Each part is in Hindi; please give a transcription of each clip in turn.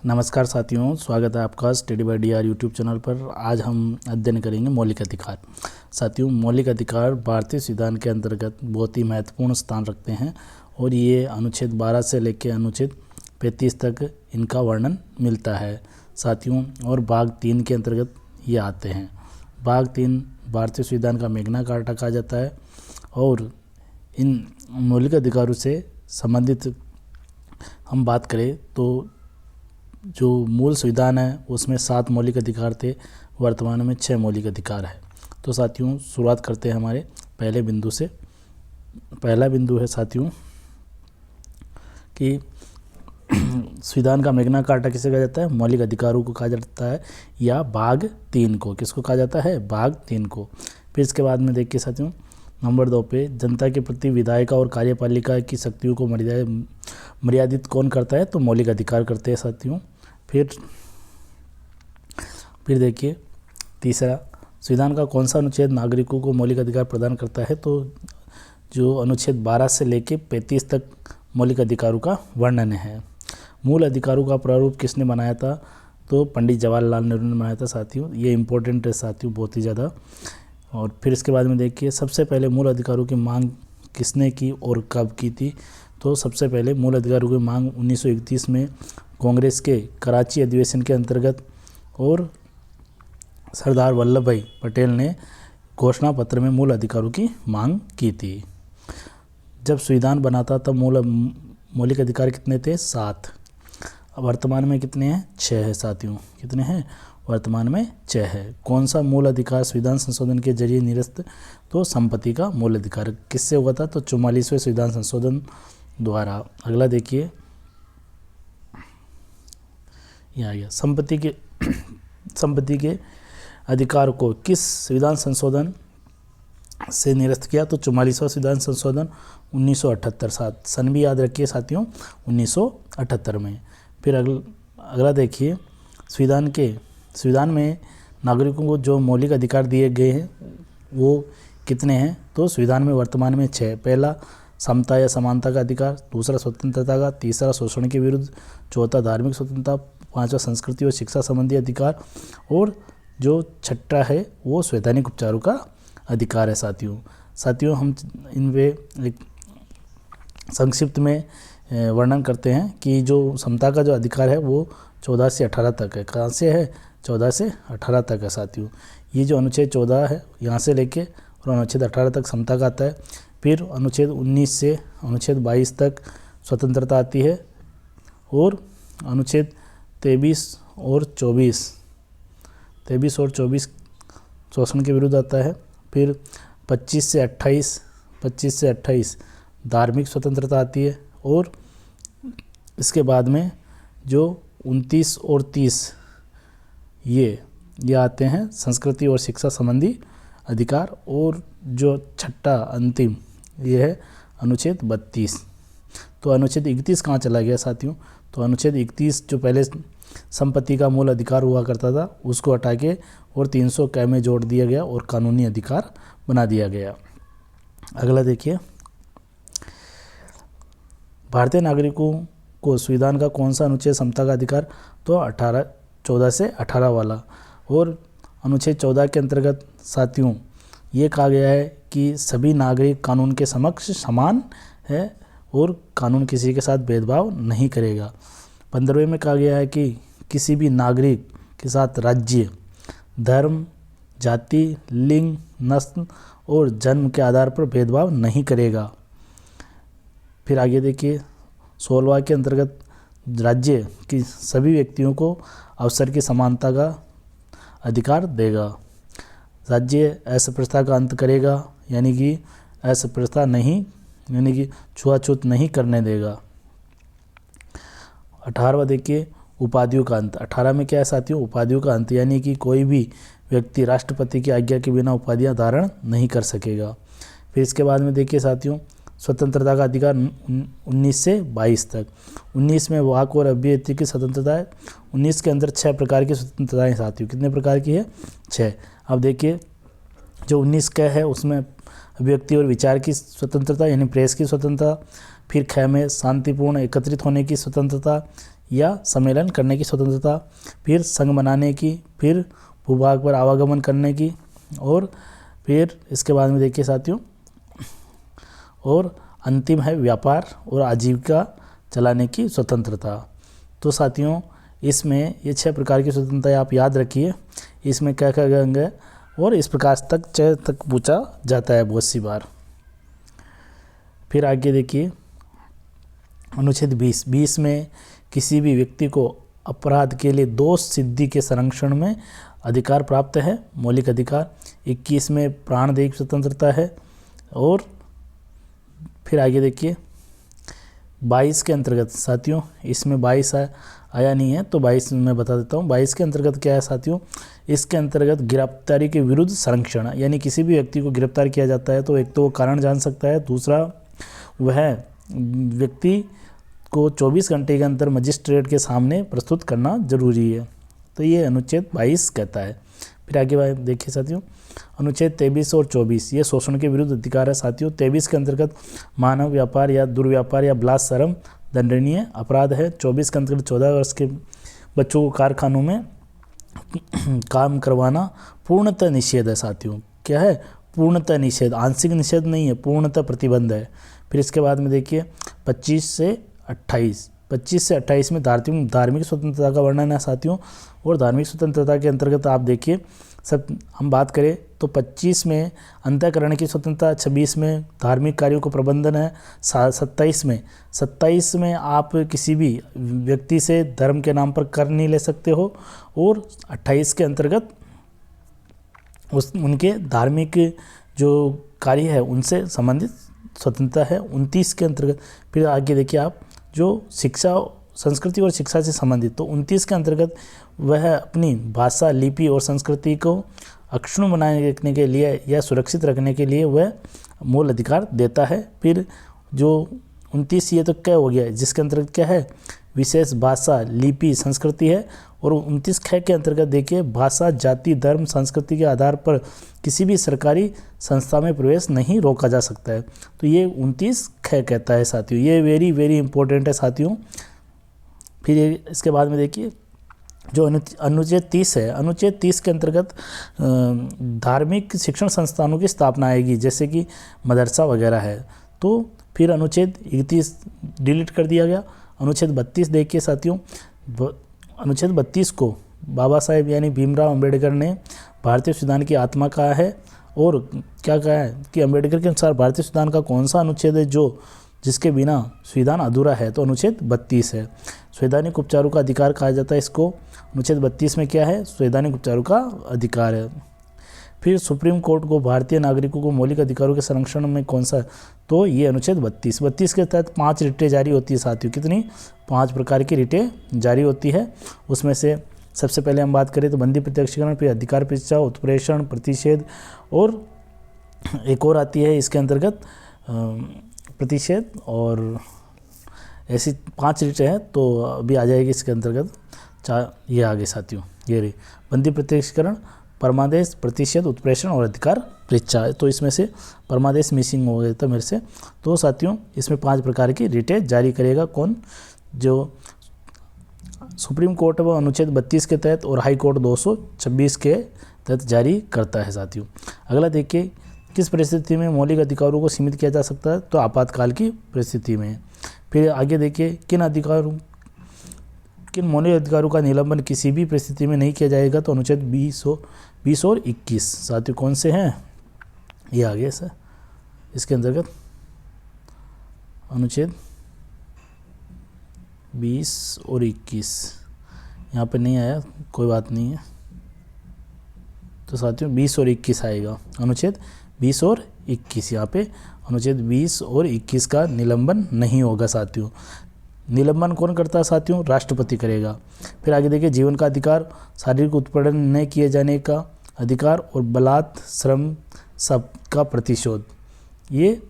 नमस्कार साथियों, स्वागत है आपका study bye D our YouTube channel पर। आज हम अध्ययन करेंगे मौलिक अधिकार। साथियों, मौलिक अधिकार भारतीय संविधान के अंतर्गत बहुत ही महत्वपूर्ण स्थान रखते हैं और ये अनुच्छेद 12 से लेकर अनुच्छेद 35 तक इनका वर्णन मिलता है साथियों। और भाग 3 के अंतर्गत ये आते हैं। भाग 3 भारतीय संविधान का मैग्ना कार्टा कहा जाता है और इन मौलिक अधिकारों से संबंधित हम बात करें तो जो मूल संविधान है उसमें 7 मौलिक अधिकार थे, वर्तमान में 6 मौलिक अधिकार है। तो साथियों, शुरुआत करते हैं हमारे पहले बिंदु से। पहला बिंदु है साथियों कि संविधान का मैग्ना कार्टा किसे कहा जाता है? मौलिक अधिकारों को कहा जाता है, या भाग 3 को। किसको कहा जाता है? भाग 3 को। फिर इसके बाद में देखिए साथियों, नंबर 2 पे जनता के प्रति विधायिका और कार्यपालिका की शक्तियों को मर्यादित कौन करता है? तो मौलिक अधिकार करते हैं साथियों। फिर देखिए तीसरा, संविधान का कौन सा अनुच्छेद नागरिकों को मौलिक अधिकार प्रदान करता है? तो जो अनुच्छेद 12 से लेकर 35 तक मौलिक अधिकारों का वर्णन है। मूल अधिकारों का प्रारूप किसने बनाया था? तो पंडित जवाहरलाल नेहरू ने बनाया था साथियों। ये इंपॉर्टेंट है साथियों, बहुत ही ज़्यादा। और फिर इसके बाद में देखिए, सबसे पहले मूल अधिकारों की मांग किसने की और कब की थी? तो सबसे पहले मूल अधिकारों की मांग 1931 में कांग्रेस के कराची अधिवेशन के अंतर्गत और सरदार वल्लभ भाई पटेल ने घोषणा पत्र में मूल अधिकारों की मांग की थी। जब संविधान बना था तब मौलिक अधिकार कितने थे? 7। अब वर्तमान में कितने हैं? 6 है साथियों। कितने हैं? वर्तमान में 6 है। कौन सा मूल अधिकार संविधान संशोधन के जरिए निरस्त? तो संपत्ति का मूल अधिकार। किससे हुआ था? तो 44वें संविधान संशोधन द्वारा। अगला देखिए, यहाँ आ गया, संपत्ति के अधिकार को किस संविधान संशोधन से निरस्त किया? तो 44वां संविधान संशोधन 1978। सन भी याद रखिए साथियों, 1978 में। फिर अगला देखिए, संविधान में नागरिकों को जो मौलिक अधिकार दिए गए हैं वो कितने हैं? तो संविधान में वर्तमान में 6। पहला समता या समानता का अधिकार, दूसरा स्वतंत्रता का, तीसरा शोषण के विरुद्ध, चौथा धार्मिक स्वतंत्रता, पांचवा संस्कृति और शिक्षा संबंधी अधिकार, और जो छठा है वो संवैधानिक उपचारों का अधिकार है साथियों। हम इनमें एक संक्षिप्त में वर्णन करते हैं कि जो समता का जो अधिकार है वो 14 से 18 तक है। कहाँ से है? 14 से 18 तक है साथियों। ये जो अनुच्छेद 14 है यहाँ से लेके और अनुच्छेद 18 तक समता का आता है। फिर अनुच्छेद 19 से अनुच्छेद 22 तक स्वतंत्रता आती है, और अनुच्छेद 23 और 24 शोषण के विरुद्ध आता है। फिर 25 से 28 धार्मिक स्वतंत्रता आती है, और इसके बाद में जो 29 और 30 ये आते हैं संस्कृति और शिक्षा संबंधी अधिकार। और जो छठा अंतिम ये है अनुच्छेद 32। तो अनुच्छेद 31 कहाँ चला गया साथियों? तो अनुच्छेद 31 जो पहले संपत्ति का मूल अधिकार हुआ करता था उसको हटा के और 300 क में जोड़ दिया गया और कानूनी अधिकार बना दिया गया। अगला देखिए, भारतीय नागरिकों को संविधान का कौन सा अनुच्छेद समता का अधिकार? तो 14 से 18 वाला। और अनुच्छेद 14 के अंतर्गत साथियों ये कहा गया है कि सभी नागरिक कानून के समक्ष समान है और कानून किसी के साथ भेदभाव नहीं करेगा। 15वें में कहा गया है कि किसी भी नागरिक के साथ राज्य, धर्म, जाति, लिंग, नस्ल और जन्म के आधार पर भेदभाव नहीं करेगा। फिर आगे देखिए, 16वां के अंतर्गत राज्य की सभी व्यक्तियों को अवसर की समानता का अधिकार देगा। राज्य अस्पृश्यता का अंत करेगा, यानी कि अस्पृश्यता नहीं, यानी कि छुआछूत नहीं करने देगा। 18वां देखिए, उपाधियों का अंत। 18 में क्या है साथियों? उपाधियों का अंत, यानी कि कोई भी व्यक्ति राष्ट्रपति की आज्ञा के बिना उपाधियां धारण नहीं कर सकेगा। फिर इसके बाद में देखिए साथियों, स्वतंत्रता का अधिकार 19 से 22 तक। 19 में वाक और अभिव्यक्ति की स्वतंत्रता है। 19 के अंदर 6 प्रकार की स्वतंत्रताएं साथियों। कितने प्रकार की है? 6। अब देखिए, जो 19 का है उसमें अभिव्यक्ति और विचार की स्वतंत्रता यानी प्रेस की स्वतंत्रता, फिर ख में शांतिपूर्ण एकत्रित होने की स्वतंत्रता, या सम्मेलन करने की स्वतंत्रता, फिर संघ बनाने की, फिर भूभाग पर आवागमन करने की, और फिर इसके बाद में देखिए साथियों, और अंतिम है व्यापार और आजीविका चलाने की स्वतंत्रता। तो साथियों इसमें ये 6 प्रकार की स्वतंत्रता आप याद रखिए। इसमें क्या क्या अंग है और इस प्रकार तक पूछा जाता है बहुत सी बार। फिर आगे देखिए अनुच्छेद 20 में किसी भी व्यक्ति को अपराध के लिए दोष सिद्धि के संरक्षण में अधिकार प्राप्त है, मौलिक अधिकार। 21 में प्राणदेह की स्वतंत्रता है। और फिर आगे देखिए 22 के अंतर्गत साथियों, इसमें 22 आया नहीं है तो 22 मैं बता देता हूँ। 22 के अंतर्गत क्या है साथियों, इसके अंतर्गत गिरफ्तारी के विरुद्ध संरक्षण, यानी किसी भी व्यक्ति को गिरफ्तार किया जाता है तो एक तो वो कारण जान सकता है, दूसरा वह व्यक्ति को 24 घंटे के अंदर मजिस्ट्रेट के सामने प्रस्तुत करना जरूरी है। तो ये अनुच्छेद 22 कहता है। फिर आगे देखिए साथियों अनुच्छेद 23 और 24 ये शोषण के विरुद्ध अधिकार है साथियों। 23 के अंतर्गत मानव व्यापार या दुर्व्यापार या बलात्सर्म दंडनीय अपराध है। 24 के अंतर्गत 14 वर्ष के बच्चों को कारखानों में काम करवाना पूर्णतः निषेध है साथियों। क्या है? पूर्णतः निषेध, आंशिक निषेध नहीं है, पूर्णतः प्रतिबंध है। फिर इसके बाद में देखिए 25 से 28 में धार्मिक स्वतंत्रता का वर्णन है साथियों। और धार्मिक स्वतंत्रता के अंतर्गत आप देखिए सब हम बात करें तो 25 में अंतःकरण की स्वतंत्रता, 26 में धार्मिक कार्यों को प्रबंधन है, 27 में आप किसी भी व्यक्ति से धर्म के नाम पर कर नहीं ले सकते हो। और 28 के अंतर्गत उनके धार्मिक जो कार्य है उनसे संबंधित स्वतंत्रता है। 29 के अंतर्गत फिर आगे देखिए आप जो शिक्षा, संस्कृति और शिक्षा से संबंधित, तो 29 के अंतर्गत वह अपनी भाषा, लिपि और संस्कृति को अक्षुण्ण बनाए रखने के लिए या सुरक्षित रखने के लिए वह मूल अधिकार देता है। फिर जो 29 ये तो क्या हो गया, जिसके अंतर्गत क्या है, विशेष भाषा, लिपि, संस्कृति है। और 29 ख के अंतर्गत देखिए भाषा, जाति, धर्म, संस्कृति के आधार पर किसी भी सरकारी संस्था में प्रवेश नहीं रोका जा सकता है। तो ये 29 ख कहता है साथियों। ये वेरी वेरी इंपॉर्टेंट है साथियों। फिर इसके बाद में देखिए जो अनुच्छेद 30 है, अनुच्छेद 30 के अंतर्गत धार्मिक शिक्षण संस्थानों की स्थापना आएगी, जैसे कि मदरसा वगैरह है। तो फिर अनुच्छेद 31 डिलीट कर दिया गया। अनुच्छेद 32 देखिए साथियों, अनुच्छेद 32 को बाबा साहेब यानी भीमराव अंबेडकर ने भारतीय संविधान की आत्मा कहा है। और क्या कहा है कि अंबेडकर के अनुसार भारतीय संविधान का कौन सा अनुच्छेद है जो जिसके बिना संविधान अधूरा है, तो अनुच्छेद 32 है। संवैधानिक उपचारों का अधिकार कहा जाता है इसको। अनुच्छेद 32 में क्या है, संवैधानिक उपचारों का अधिकार है। फिर सुप्रीम कोर्ट को भारतीय नागरिकों को मौलिक अधिकारों के संरक्षण में कौन सा, तो ये अनुच्छेद 32 के तहत 5 रिटें जारी होती है साथियों। कितनी? 5 प्रकार की रिटें जारी होती है। उसमें से सबसे पहले हम बात करें तो बंदी प्रत्यक्षीकरण, फिर अधिकार पेशा, उत्प्रेषण, प्रतिषेध, और एक और आती है इसके अंतर्गत प्रतिषेध, और ऐसी 5 रिटें हैं। तो अभी आ जाएगी इसके अंतर्गत ये आगे साथियों, ये रही बंदी प्रत्यक्षीकरण, परमादेश, प्रतिषेध, उत्प्रेषण और अधिकार परीक्षा है। तो इसमें से परमादेश मिसिंग हो गया था मेरे से। तो साथियों इसमें 5 प्रकार की रिटें जारी करेगा कौन, जो सुप्रीम कोर्ट वो अनुच्छेद 32 के तहत और हाई कोर्ट 226 के तहत जारी करता है साथियों। अगला देखिए किस परिस्थिति में मौलिक अधिकारों को सीमित किया जा सकता है, तो आपातकाल की परिस्थिति में। फिर आगे देखिए किन मौलिक अधिकारों का निलंबन किसी भी परिस्थिति में नहीं किया जाएगा, तो अनुच्छेद 20 और 21 साथियों कौन से हैं, ये आगे सर इसके अंतर्गत अनुच्छेद 20 और 21 यहाँ पे नहीं आया, कोई बात नहीं है। तो साथियों 20 और 21 आएगा, अनुच्छेद 20 और 21। यहाँ पे अनुच्छेद 20 और 21 का निलंबन नहीं होगा साथियों। निलंबन कौन करता है साथियों? राष्ट्रपति करेगा। फिर आगे देखिए जीवन का अधिकार, शारीरिक उत्पीड़न न किए जाने का अधिकार और बलात् श्रम सब का प्रतिशोध, ये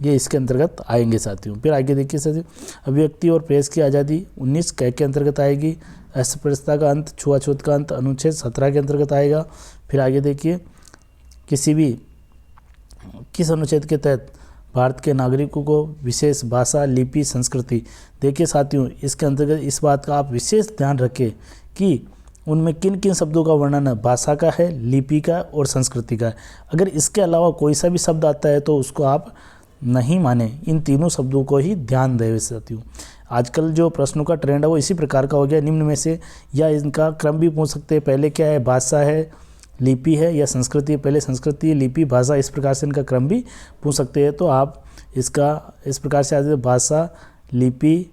इसके अंतर्गत आएंगे साथियों। फिर आगे देखिए साथियों अभिव्यक्ति और प्रेस की आज़ादी 19 के अंतर्गत आएगी। अस्पृश्यता का अंत, छुआछूत का अंत अनुच्छेद 17 के अंतर्गत आएगा। फिर आगे देखिए किस अनुच्छेद के तहत भारत के नागरिकों को विशेष भाषा, लिपि, संस्कृति। देखिए साथियों, इसके अंतर्गत इस बात का आप विशेष ध्यान रखें कि उनमें किन किन शब्दों का वर्णन है, भाषा का है, लिपि का और संस्कृति का है। अगर इसके अलावा कोई सा भी शब्द आता है तो उसको आप नहीं माने, इन तीनों शब्दों को ही ध्यान दें साथियों। आजकल जो प्रश्नों का ट्रेंड है वो इसी प्रकार का हो गया, निम्न में से, या इनका क्रम भी पूछ सकते हैं, पहले क्या है, भाषा है, लिपि है, या संस्कृति है, पहले संस्कृति, लिपि, भाषा, इस प्रकार से इनका क्रम भी पूछ सकते हैं। तो आप इसका इस प्रकार से आज भाषा, लिपि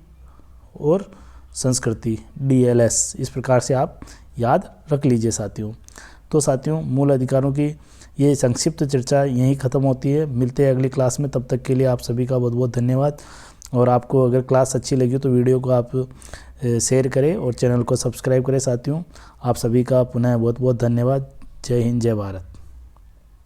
और संस्कृति, DLS, इस प्रकार से आप याद रख लीजिए साथियों। तो साथियों, मूल अधिकारों की ये संक्षिप्त चर्चा यहीं ख़त्म होती है। मिलते हैं अगली क्लास में, तब तक के लिए आप सभी का बहुत बहुत धन्यवाद। और आपको अगर क्लास अच्छी लगी तो वीडियो को आप शेयर करें और चैनल को सब्सक्राइब करें साथियों। आप सभी का पुनः बहुत बहुत धन्यवाद। जय हिंद, जय भारत।